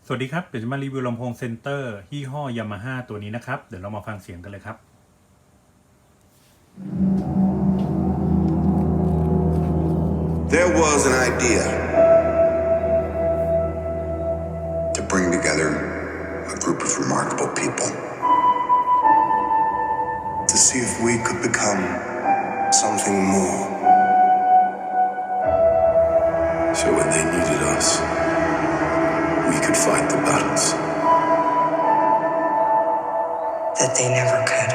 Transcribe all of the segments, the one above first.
สวัสดีครับเดี๋ยวจะมารีวิวลำโพงเซนเตอร์ยี่ห้อยามาฮ่าตัวนี้นะครับเดี๋ยวเรามาฟังเสียงกันเลยครับ There was an idea to bring together a group of remarkable people to see if we could become something more. So when they needed us, we could fight the battles that they never could.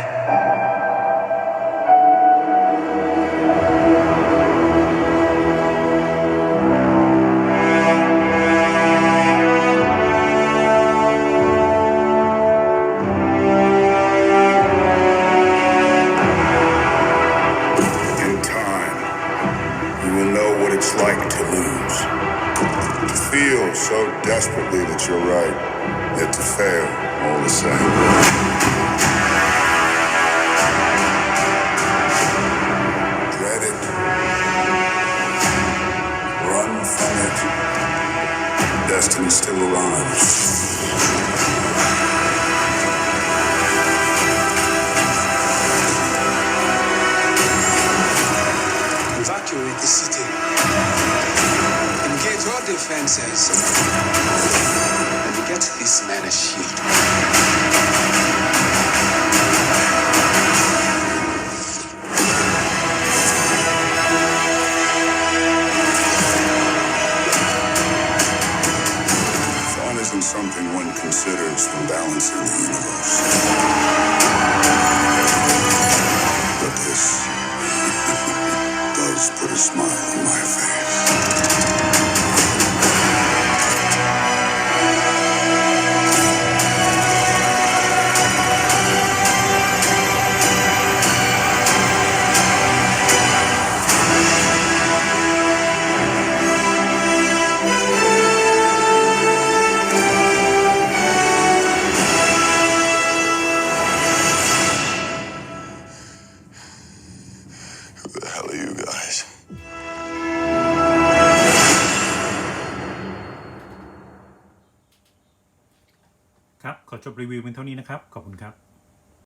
In time, you will know what it's like to lose. To feel so desperately that you're right, yet to fail all the same. Dread it. Run from it. Destiny still arrives. Evacuate the city. Engage all defenses. And get this man a shield. Fun isn't something one considers when balancing the universe. But this does put a smile on my face. Who the hell are you guys? ครับขอจบรีวิวเป็นเท่านี้นะครับขอบคุณครับ